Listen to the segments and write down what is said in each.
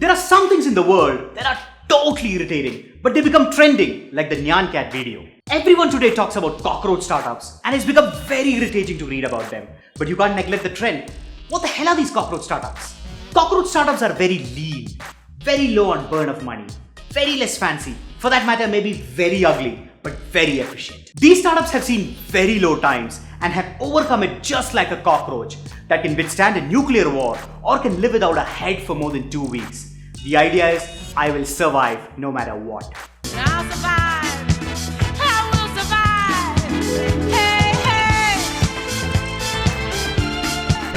There are some things in the world that are totally irritating, but they become trending, like the Nyan Cat video. Everyone today talks about cockroach startups, and it's become very irritating to read about them. But you can't neglect the trend. What the hell are these cockroach startups? Cockroach startups are very lean, very low on burn of money, very less fancy, for that matter maybe very ugly, but very efficient. These startups have seen very low times and have overcome it just like a cockroach that can withstand a nuclear war or can live without a head for more than 2 weeks. The idea is, I will survive no matter what. I'll survive. I will survive. Hey,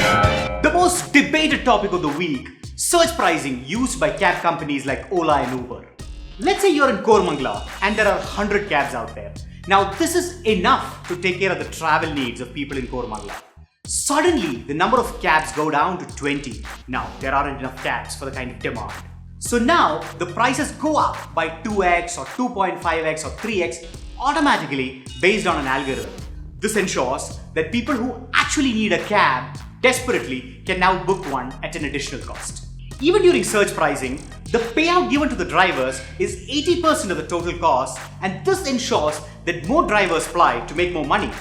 hey. The most debated topic of the week, search pricing used by cab companies like Ola and Uber. Let's say you're in Koramangala and there are 100 cabs out there. Now this is enough to take care of the travel needs of people in Koramangala. Suddenly, the number of cabs go down to 20. Now, there aren't enough cabs for the kind of demand. So now, the prices go up by 2x or 2.5x or 3x automatically based on an algorithm. This ensures that people who actually need a cab desperately can now book one at an additional cost. Even during search pricing, the payout given to the drivers is 80% of the total cost, and this ensures that more drivers apply to make more money.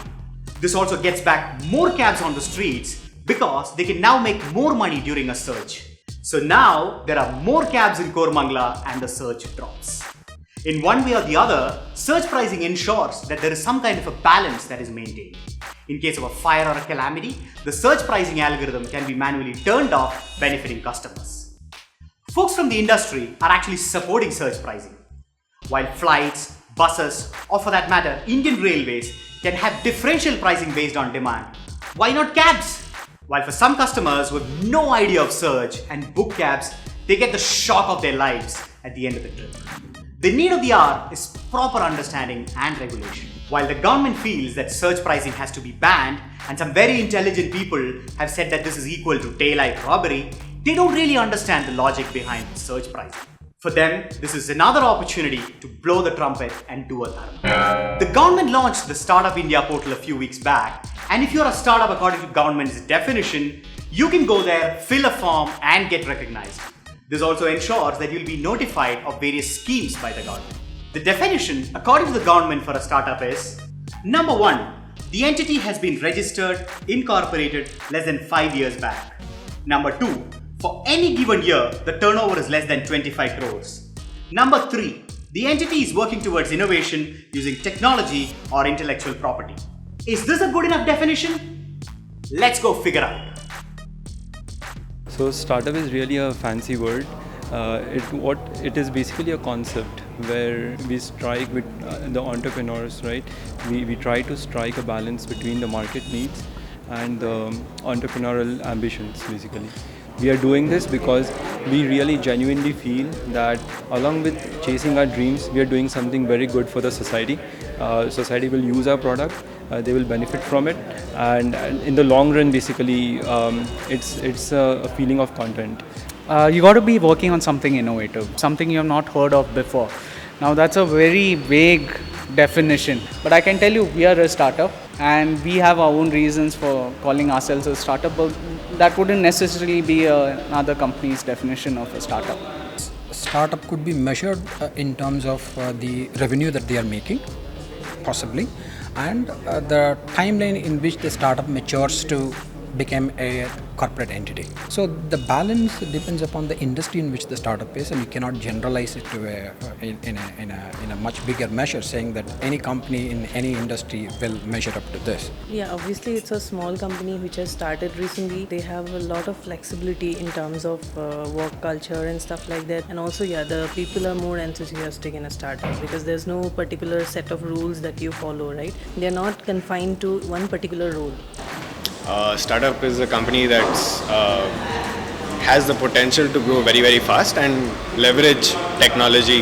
This also gets back more cabs on the streets because they can now make more money during a search. So now there are more cabs in Koramangala and the search drops. In one way or the other, search pricing ensures that there is some kind of a balance that is maintained. In case of a fire or a calamity, the search pricing algorithm can be manually turned off, benefiting customers. Folks from the industry are actually supporting search pricing. While flights, buses, or for that matter, Indian railways can have differential pricing based on demand, why not cabs? While for some customers who have no idea of search and book cabs, they get the shock of their lives at the end of the trip. The need of the hour is proper understanding and regulation. While the government feels that search pricing has to be banned, and some very intelligent people have said that this is equal to daylight robbery, they don't really understand the logic behind search pricing. For them, this is another opportunity to blow the trumpet and do a dharma. The government launched the StartupIndia portal a few weeks back, and if you're a startup according to government's definition, you can go there, fill a form and get recognized. This also ensures that you'll be notified of various schemes by the government. The definition, according to the government for a startup is: number 1, the entity has been registered, incorporated less than 5 years back. Number 2, for any given year, the turnover is less than 25 crores. Number 3, the entity is working towards innovation using technology or intellectual property. Is this a good enough definition? Let's go figure out. So startup is really a fancy word. It is basically a concept where we strike with the entrepreneurs, right? We try to strike a balance between the market needs and the entrepreneurial ambitions, basically. We are doing this because we really genuinely feel that along with chasing our dreams, we are doing something very good for the society. Society will use our product, they will benefit from it, and in the long run, basically, it's a feeling of content. You got to be working on something innovative, something you have not heard of before. Now that's a very vague definition, but I can tell you we are a startup and we have our own reasons for calling ourselves a startup, but that wouldn't necessarily be another company's definition of a startup. Startup could be measured in terms of the revenue that they are making, possibly, and the timeline in which the startup matures to become a corporate entity. So the balance depends upon the industry in which the startup is, and you cannot generalize it to in a much bigger measure, saying that any company in any industry will measure up to this. Yeah, obviously it's a small company which has started recently. They have a lot of flexibility in terms of work culture and stuff like that. And also, yeah, the people are more enthusiastic in a startup because there's no particular set of rules that you follow, right? They're not confined to one particular role. Startup is a company that has the potential to grow very, very fast and leverage technology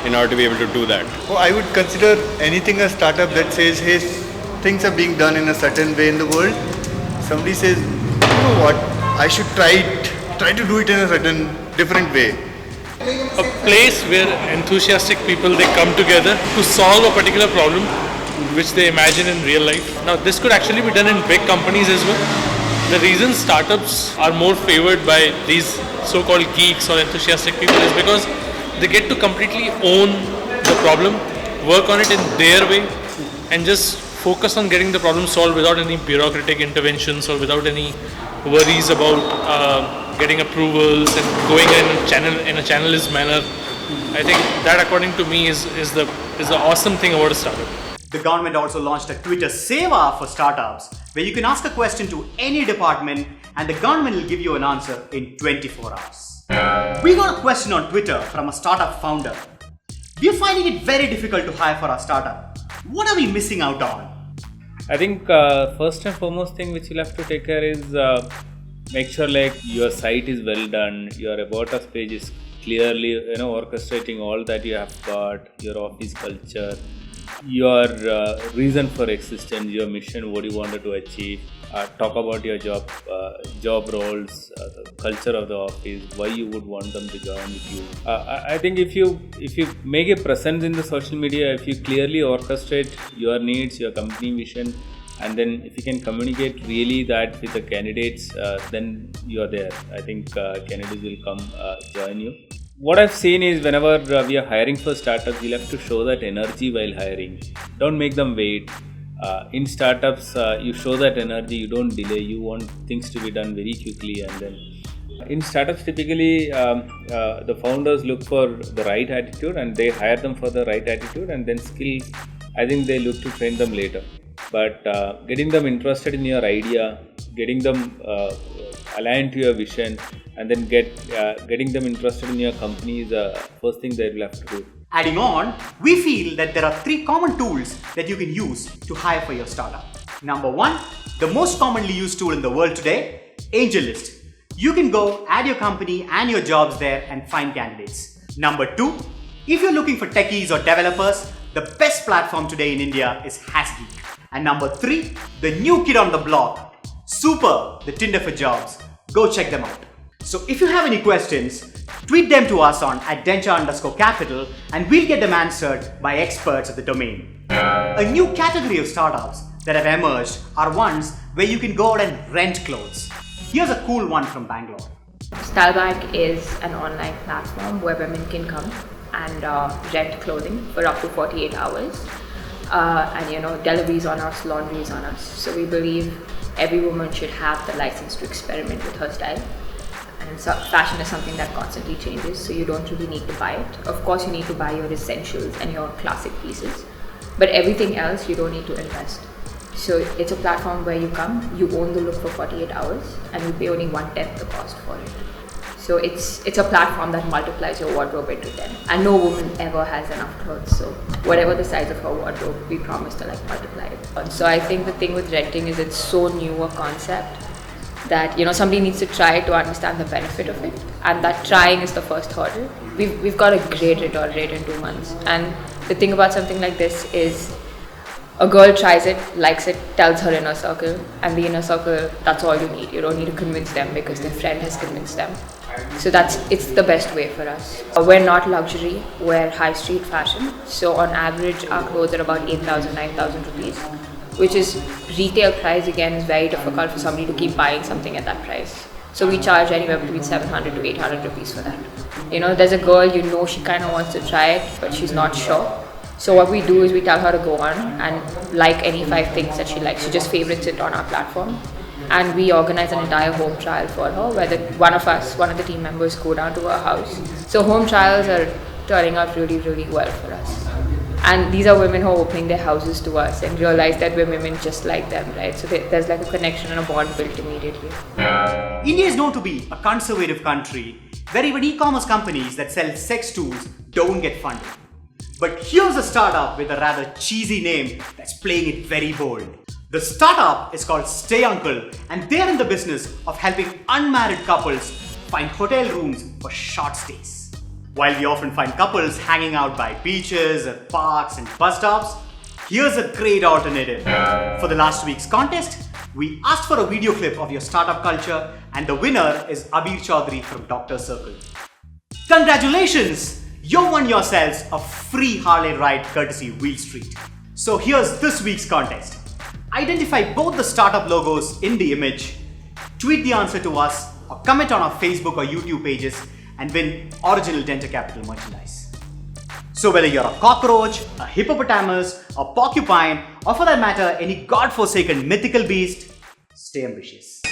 in order to be able to do that. Oh, I would consider anything a startup that says, hey, things are being done in a certain way in the world. Somebody says, you know what, I should try to do it in a certain different way. A place where enthusiastic people, they come together to solve a particular problem which they imagine in real life. Now this could actually be done in big companies as well. the reason startups are more favored by these so-called geeks or enthusiastic people is because they get to completely own the problem, work on it in their way, and just focus on getting the problem solved without any bureaucratic interventions or without any worries about getting approvals and going in a channelist manner. I think that, according to me, is the awesome thing about a startup. The government also launched a Twitter Seva for startups, where you can ask a question to any department and the government will give you an answer in 24 hours. We got a question on Twitter from a startup founder. We're finding it very difficult to hire for our startup. What are we missing out on? I think first and foremost thing which you'll have to take care is make sure like your site is well done, your about us page is clearly orchestrating all that you have got, your office culture, your reason for existence, your mission, what you wanted to achieve, talk about your job roles, the culture of the office, why you would want them to join with you. I think if you make a presence in the social media, if you clearly orchestrate your needs, your company vision, and then if you can communicate really that with the candidates, then you are there. I think candidates will come join you. What I've seen is whenever we are hiring for startups, you'll have to show that energy while hiring. Don't make them wait. In startups, you show that energy, you don't delay, you want things to be done very quickly. And then in startups, typically the founders look for the right attitude and they hire them for the right attitude, and then skills, I think they look to train them later. But getting them interested in your idea, getting them aligned to your vision, and then getting them interested in your company is the first thing that you'll have to do. Adding on, we feel that there are 3 common tools that you can use to hire for your startup. Number 1, the most commonly used tool in the world today, AngelList. You can go add your company and your jobs there and find candidates. Number 2, if you're looking for techies or developers, the best platform today in India is HasGeek. And number 3, the new kid on the block, Super, the Tinder for jobs. Go check them out. So if you have any questions, tweet them to us on @dencha_capital and we'll get them answered by experts of the domain. A new category of startups that have emerged are ones where you can go out and rent clothes. Here's a cool one from Bangalore. StyleBank is an online platform where women can come and rent clothing for up to 48 hours. And deliveries on us, laundries on us. So we believe every woman should have the license to experiment with her style. And so fashion is something that constantly changes, so you don't really need to buy it. Of course, you need to buy your essentials and your classic pieces, but everything else you don't need to invest. So it's a platform where you come, you own the look for 48 hours, and you pay only 1/10 the cost for it. So it's a platform that multiplies your wardrobe into 10, and no woman ever has enough clothes. So whatever the size of her wardrobe, we promise to multiply it. So I think the thing with renting is it's so new a concept that somebody needs to try to understand the benefit of it, and that trying is the first hurdle. We've got a great return rate in 2 months, and the thing about something like this is a girl tries it, likes it, tells her inner circle, and the inner circle, that's all you need. You don't need to convince them because their friend has convinced them. So it's the best way for us. We're not luxury, we're high street fashion. So on average, our clothes are about 8,000, 9,000 rupees, which is retail price. Again, is very difficult for somebody to keep buying something at that price. So we charge anywhere between 700 to 800 rupees for that. There's a girl, she kind of wants to try it, but she's not sure. So what we do is we tell her to go on and like any 5 things that she likes. She just favorites it on our platform. And we organize an entire home trial for her, where one of the team members go down to her house. So home trials are turning out really, really well for us. And these are women who are opening their houses to us and realize that we're women just like them, right? So there's a connection and a bond built immediately. India is known to be a conservative country where even e-commerce companies that sell sex tools don't get funded. But here's a startup with a rather cheesy name that's playing it very bold. The startup is called StayUncle, and they're in the business of helping unmarried couples find hotel rooms for short stays. While we often find couples hanging out by beaches, at parks and bus stops, here's a great alternative. For the last week's contest, we asked for a video clip of your startup culture, and the winner is Abir Chaudhary from Dr. Circle. Congratulations! You won yourselves a free Harley ride courtesy Wheel Street. So here's this week's contest. Identify both the startup logos in the image, tweet the answer to us, or comment on our Facebook or YouTube pages and win original Denter Capital merchandise. So whether you're a cockroach, a hippopotamus, a porcupine, or for that matter, any godforsaken mythical beast, stay ambitious.